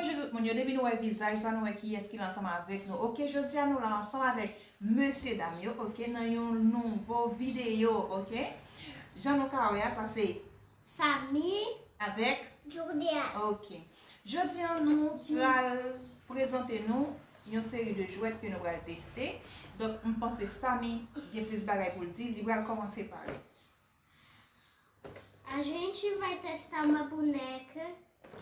Bonjour tout le monde, depuis nous avons visage, ça nous qui est-ce qui est ensemble avec nous. Ok, je dis à nous là ensemble avec Monsieur Damio, ok, dans une nouvelle vidéo, ok. Jean-Luc Aouya, ça c'est Sami avec Julia. Ok. Je dis à nous, présenter nous une série de jouets que nous allons tester. Donc, on pense que Sami, il y a plus de bagages pour le dire, il va commencer par là. A gente vai testar uma boneca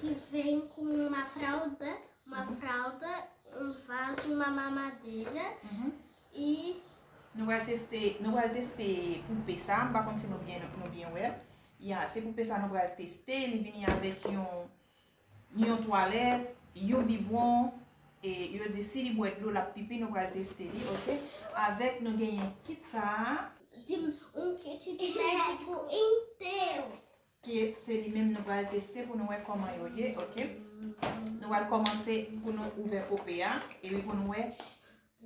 que vem com uma fralda, um vaso, uma mamadeira e Nous allons tester poupée ça, par contre si nous bien ouais. C'est poupée ça nous allons tester, il vient avec une toilette, un biberon et il dit si il boit de l'eau la pipi nous allons tester, OK? Avec nous gagnons kit ça kit de médico inteiro. Que c'est lui-même nous allons tester pour nous voir comment il est, OK? Nous allons commencer pour nous ouvrir poupée et puis pour nous voir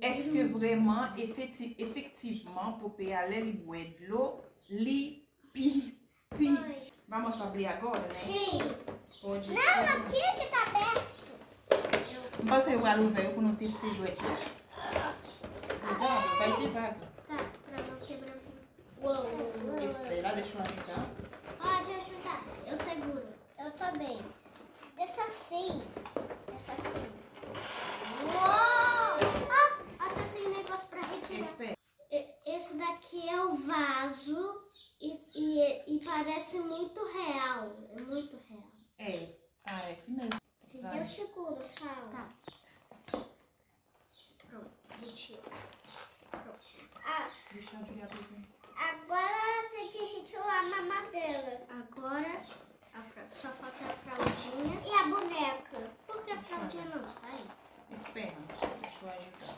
est-ce que vraiment, effectivement, Popeye a l'air boire de l'eau, li pi. Vamos abrir agora, né? Sim. Pode. Não, aqui que tá aberto. Vamos pegar o velho para não testar o joelho. Cuidado, vai devagar. Tá, pra não quebrar. Uou. Espera, deixa eu ajudar. Pode ajudar, eu seguro. Eu tô bem. Desça assim. Uou! Tem negócio pra retirar. Espera. Esse daqui é o vaso e parece muito real. É muito real. É, parece mesmo. Vai. Eu seguro, Sal. Tá. Pronto, retira. Pronto. Deixa eu jogar pra você. Agora a gente retirou a mamadeira. Agora só falta a fraldinha e a boneca. Por que a fraldinha não sai? Espera, deixa eu ajudar.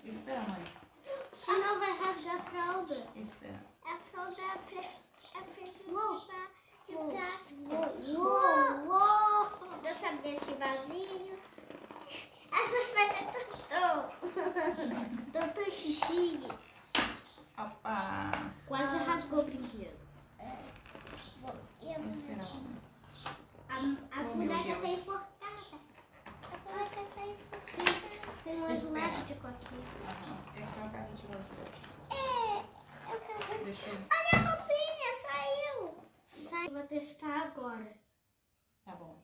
Espera, mãe. Senão vai rasgar a fralda. Espera. A fralda é feita de plástico. Uou! Deixa eu abrir esse vasinho. Ela vai fazer tanto xixi. Opa! Quase rasgou o brinquedo. Espera, mãe. A boneca tá enforcada. Tem um elástico aqui. É só pra retirar os dedos. Eu quero. Deixa eu... Olha a roupinha, saiu. Vou testar agora. Tá bom.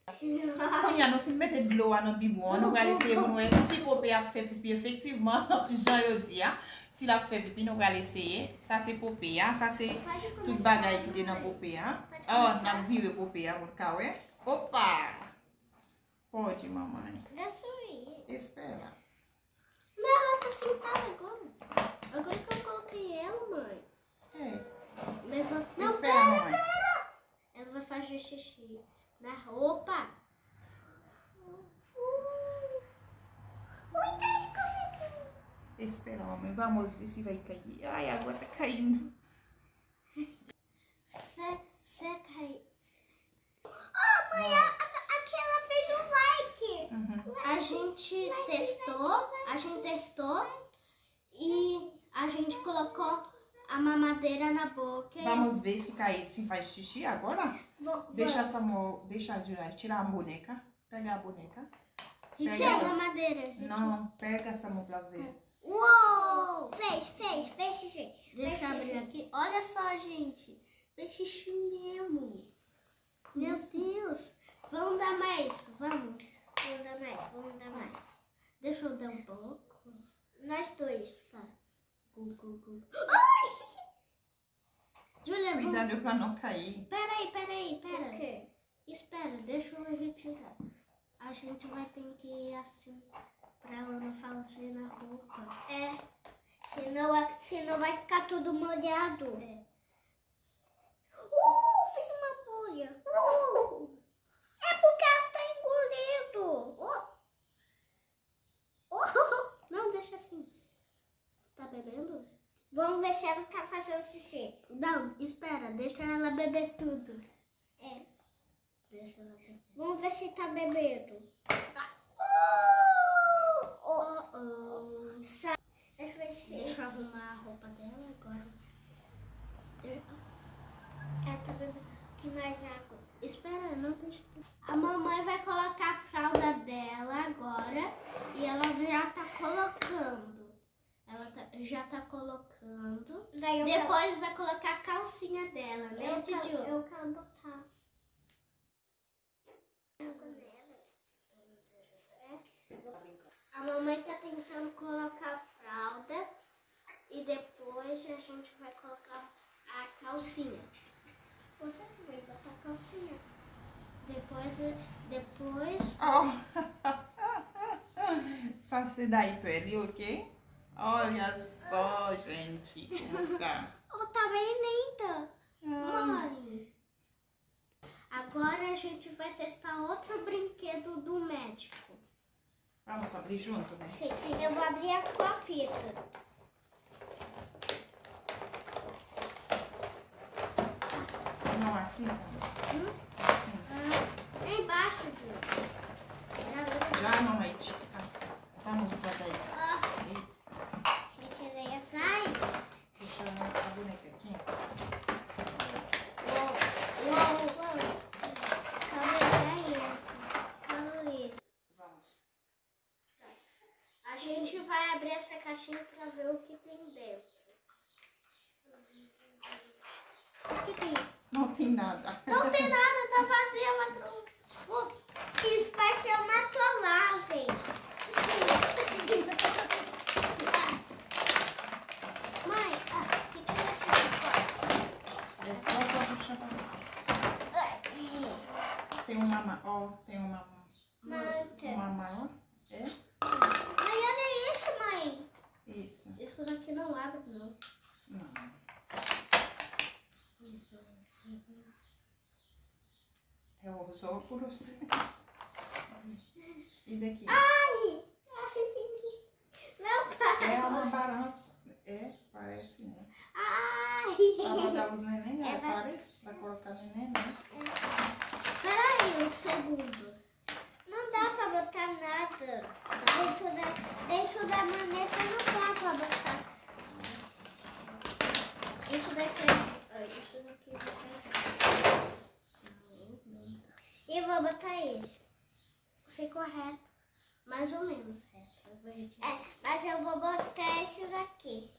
Quando no film mettre de l'eau dans le biberon, nous allons essayer pour nous si Popeye a fait pipi effectivement, Jean dit, s'il a fait pipi, nous allons essayer. Ça c'est Popeye, ça c'est tout bagaille qui est dans Popeye. Oh, on a viré Popeye pour le cas, ouais. Opa! Pode, mamãe. Deixa eu ir. Espera. Não, ela tá sentada agora. Agora que eu coloquei ela, mãe. Levanta. Não, Espera, mamãe. Ela vai fazer xixi na roupa. Ui, tá escorregando. Espera, mamãe. Vamos ver se vai cair. Ai, a água tá caindo. Seca aí. Oh, mãe, aqui ela fez um like. A gente testou e a gente colocou a mamadeira na boca. Vamos ver se cai, se faz xixi agora? Deixa tirar a boneca. Pega a boneca. Retira a mamadeira. Não, pega essa mão pra ver. Uou! Fez xixi. Deixa eu abrir aqui. Olha só, gente. Fez xixi mesmo. Meu Deus. Vamos dar mais. Vamos dar mais. Deixa eu dar um pouco. Nós dois. Tá. Julia, Cuidado pra não cair. Peraí. Okay. Espera, deixa eu retirar. A gente vai ter que ir assim pra ela não falecer na roupa. Senão vai ficar tudo molhado. Fiz uma bolha. É porque ela tá engolindo. Não, deixa assim. Tá bebendo? Vamos ver se ela tá fazendo xixi. Não, espera, deixa ela beber tudo. Deixa ela beber. Vamos ver se tá bebendo. Deixa eu arrumar a roupa dela agora. Ela tá bebendo. Tem mais água. Espera, não deixa. A mamãe vai colocar a fralda dela agora e ela já tá colocando. Já tá colocando. Depois vai colocar a calcinha dela, né, Tiju? Eu quero botar. A mamãe tá tentando colocar a fralda e depois a gente vai colocar a calcinha. Você também botar a calcinha. Depois... Oh. Ça c'est diaper, ok? Olha só, gente, como tá. Oh, tá bem linda. Mãe. Agora a gente vai testar outro brinquedo do médico. Vamos abrir junto, né? Sim, eu vou abrir com a fita. Não, assim, sabe? Assim. É embaixo, Ju. Já, mamãe. Vamos botar isso. Sai. Deixa a boneca aqui. Vamos. A gente vai abrir essa caixinha para ver o que tem dentro. O que tem? Não tem nada. Não tem nada, tá vazia, mas... Isso vai ser uma trollagem. Mãe, que tira esse pacote? É só pra puxar pra... Tem uma... Ó, tem uma maior. É? Mãe, olha isso, mãe. Isso. Isso daqui não abre, não. Não. Eu só por você. E daqui? Ai! Não, pai. É uma balança. É, parece, né? Ai! Pra botar os neném, É, mas- parece? Pra colocar neném, né? Peraí, um segundo. Não dá pra botar nada. Dentro da maneta não dá pra botar. Isso daqui E eu vou botar isso. Ficou reto. Mais ou menos reto. Mas eu vou botar isso daqui.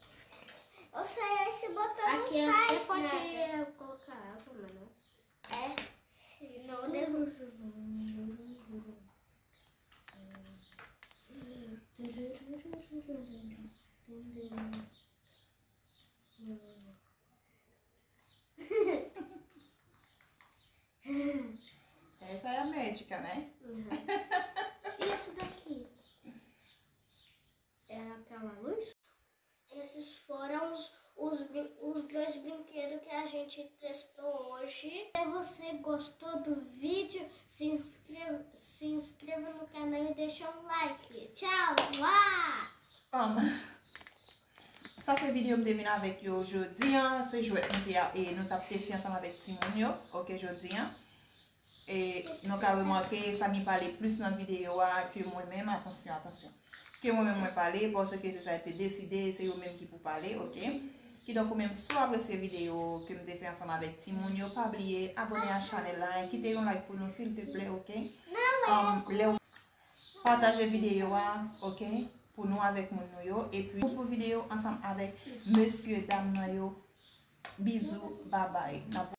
Ou seja, esse botão Aqui não até faz pode nada. colocar água, mas não. Não derruba. Essa é a médica, né? Isso daqui. É aquela luz? Esses foram os dois brinquedos que a gente testou hoje. Se você gostou do vídeo, se inscreva no canal e deixa um like. Tchau! Ça c'est vidéo me devine avec yo aujourd'hui. C'est jouet et nous tap testé ensemble avec Timon yo, ok aujourd'hui. Et nous avons remarqué ça me parlait plus dans la vidéo que moi-même. Attention. Que moi-même moi parler parce que ça a été décidé, c'est eux-mêmes qui pour parler, ok? Qui donc même soit après ces vidéos que me fait ensemble avec Timon yo, pas oublier abonner à la chaîne là, quitter un like pour nous s'il te plaît, ok? Partagez vidéo, ok? Pour nous avec mon yo et puis pour vidéo ensemble avec monsieur dame yo. Bisous, bye bye.